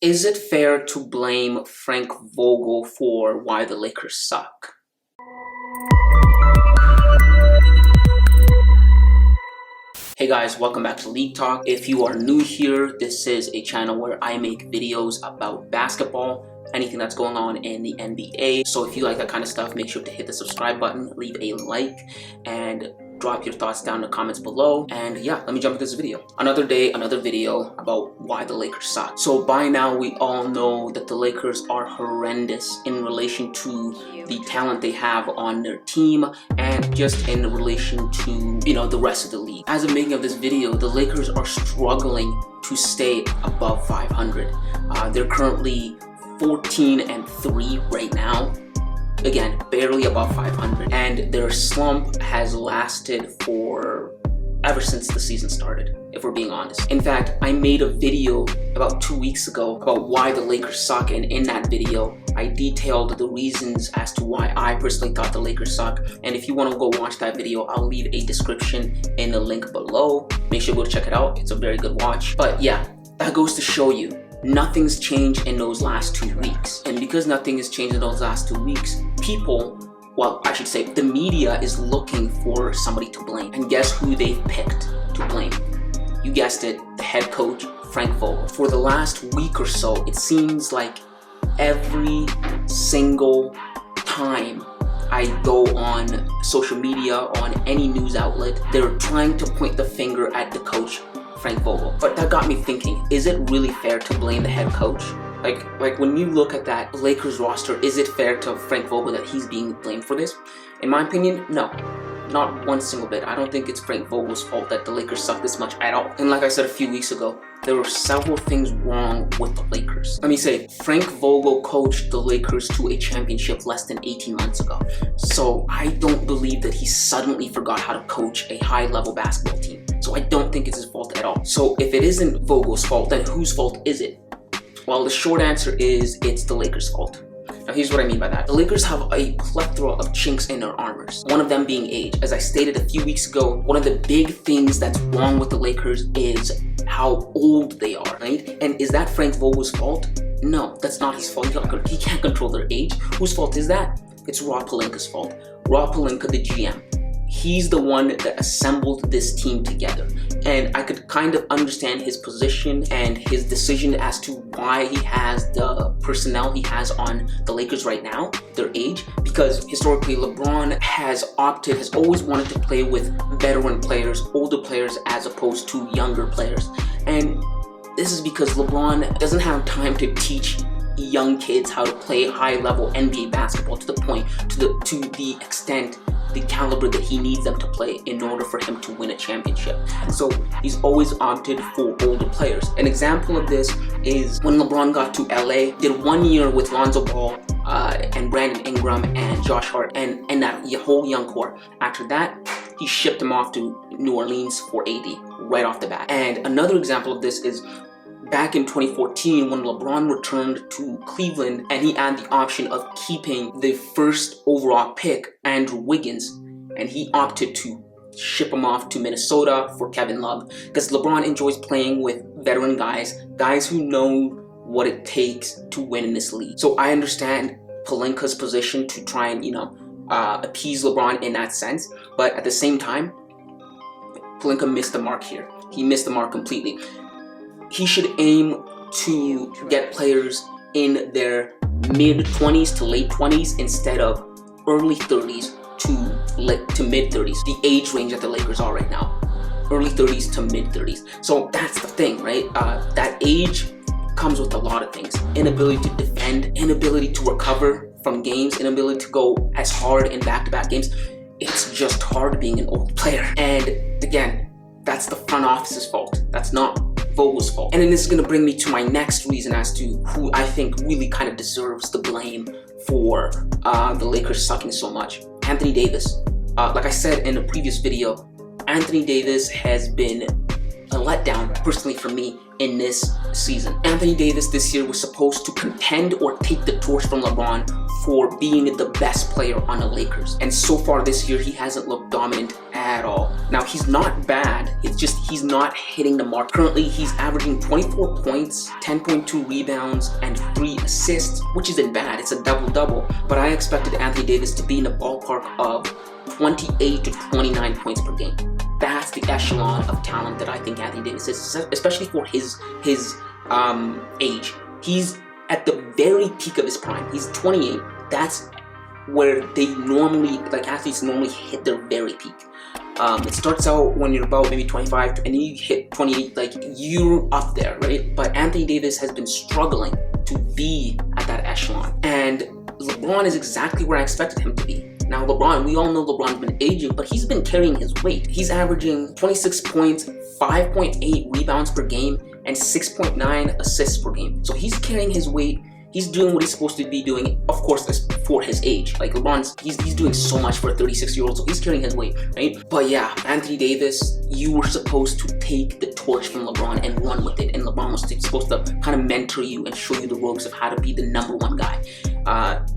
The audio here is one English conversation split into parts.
Is it fair to blame Frank Vogel for why the Lakers suck? Hey guys, welcome back to League Talk. If you are new here, this is a channel where I make videos about basketball, anything that's going on in the NBA. So if you like that kind of stuff, make sure to hit the subscribe button, leave a like, and drop your thoughts down in the comments below. And yeah, let me jump into this video. Another day, another video about why the Lakers suck. So by now, we all know that the Lakers are horrendous in relation to the talent they have on their team and just in relation to, the rest of the league. As of making of this video, the Lakers are struggling to stay above 500. They're currently 14-3 right now. Again, barely above 500, and their slump has lasted for ever since the season started, if we're being honest. In fact, I made a video about 2 weeks ago about why the Lakers suck, and in that video, I detailed the reasons as to why I personally thought the Lakers suck. And if you want to go watch that video, I'll leave a description in the link below. Make sure to go check it out. It's a very good watch. But yeah, that goes to show you, nothing's changed in those last 2 weeks. And because nothing has changed in those last 2 weeks, I should say the media is looking for somebody to blame. And guess who they've picked to blame? You guessed it, the head coach, Frank Vogel. For the last week or so, it seems like every single time I go on social media, on any news outlet, they're trying to point the finger at the coach, Frank Vogel. But that got me thinking, is it really fair to blame the head coach? Like when you look at that Lakers roster, is it fair to Frank Vogel that he's being blamed for this? In my opinion, no. Not one single bit. I don't think it's Frank Vogel's fault that the Lakers suck this much at all. And like I said a few weeks ago, there were several things wrong with the Lakers. Let me say, Frank Vogel coached the Lakers to a championship less than 18 months ago. So I don't believe that he suddenly forgot how to coach a high-level basketball team. So I don't think it's his fault at all. So if it isn't Vogel's fault, then whose fault is it? Well, the short answer is it's the Lakers' fault. Now, here's what I mean by that. The Lakers have a plethora of chinks in their armors, one of them being age. As I stated a few weeks ago, one of the big things that's wrong with the Lakers is how old they are, right? And is that Frank Vogel's fault? No, that's not his fault. He can't control their age. Whose fault is that? It's Rob Pelinka's fault. Rob Pelinka, the GM. He's the one that assembled this team together. And I could kind of understand his position and his decision as to why he has the personnel he has on the Lakers right now, their age, because historically LeBron has always wanted to play with veteran players, older players, as opposed to younger players. And this is because LeBron doesn't have time to teach young kids how to play high-level NBA basketball to the extent, the caliber that he needs them to play in order for him to win a championship. And so he's always opted for older players. An example of this is when LeBron got to LA, did 1 year with Lonzo Ball and Brandon Ingram and Josh Hart and that whole young core. After that, he shipped him off to New Orleans for AD right off the bat. And another example of this is back in 2014 when LeBron returned to Cleveland and he had the option of keeping the first overall pick, Andrew Wiggins, and he opted to ship him off to Minnesota for Kevin Love because LeBron enjoys playing with veteran guys who know what it takes to win in this league. So I understand Pelinka's position to try and, appease LeBron in that sense, but at the same time, Pelinka missed the mark here. He missed the mark completely. He should aim to get players in their mid-20s to late 20s instead of early 30s to mid-30s. The age range that the Lakers are right now. Early 30s to mid-30s. So that's the thing, right? That age comes with a lot of things. Inability to defend, inability to recover from games, inability to go as hard in back-to-back games. It's just hard being an old player. And again, that's the front office's fault. That's not Vogel's fault. And then this is going to bring me to my next reason as to who I think really kind of deserves the blame for the Lakers sucking so much. Anthony Davis. Like I said in a previous video, Anthony Davis has been a letdown, personally for me, in this season. Anthony Davis this year was supposed to contend or take the torch from LeBron for being the best player on the Lakers. And so far this year, he hasn't looked dominant at all. Now, he's not bad. It's just he's not hitting the mark. Currently, he's averaging 24 points, 10.2 rebounds, and 3 assists, which isn't bad. It's a double-double. But I expected Anthony Davis to be in the ballpark of 28 to 29 points per game. That's the echelon of talent that I think Anthony Davis is, especially for his age. He's at the very peak of his prime. He's 28. That's where they normally, like athletes normally hit their very peak. It starts out when you're about maybe 25, and then you hit 28, like you're up there, right? But Anthony Davis has been struggling to be at that echelon. And LeBron is exactly where I expected him to be. Now LeBron, we all know LeBron's been aging, but he's been carrying his weight. He's averaging 26 points, 5.8 rebounds per game, and 6.9 assists per game. So he's carrying his weight. He's doing what he's supposed to be doing, of course, for his age. Like LeBron's, he's doing so much for a 36-year-old, so he's carrying his weight, right? But yeah, Anthony Davis, you were supposed to take the torch from LeBron and run with it, and LeBron was supposed to kind of mentor you and show you the ropes of how to be the #1 guy.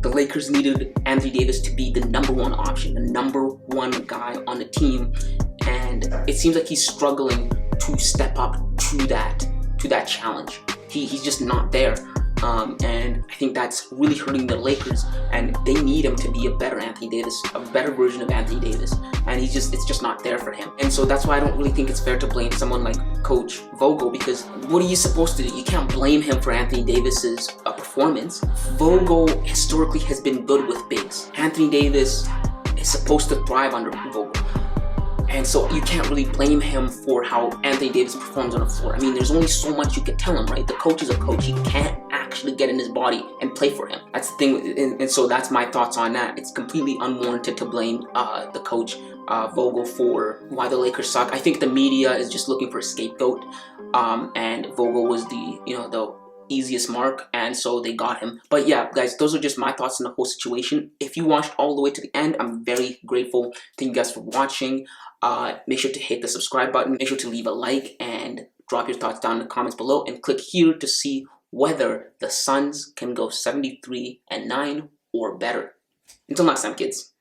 The Lakers needed Anthony Davis to be the #1 option, the #1 guy on the team, and it seems like he's struggling to step up to that challenge. He's just not there. And I think that's really hurting the Lakers, and they need him to be a better Anthony Davis, a better version of Anthony Davis, and it's just not there for him. And so that's why I don't really think it's fair to blame someone like Coach Vogel, because what are you supposed to do? You can't blame him for Anthony Davis's performance. Vogel historically has been good with bigs. Anthony Davis is supposed to thrive under Vogel. And so you can't really blame him for how Anthony Davis performs on the floor. I mean, there's only so much you can tell him, right? The coach is a coach. He can't actually get in his body and play for him. That's the thing, and so that's my thoughts on that. It's completely unwarranted to blame the coach Vogel for why the Lakers suck. I think the media is just looking for a scapegoat, and Vogel was the easiest mark, and so they got him. But yeah, guys, those are just my thoughts on the whole situation. If you watched all the way to the end, I'm very grateful. Thank you guys for watching. Make sure to hit the subscribe button. Make sure to leave a like and drop your thoughts down in the comments below, and click here to see whether the Suns can go 73-9 or better. Until next time, kids.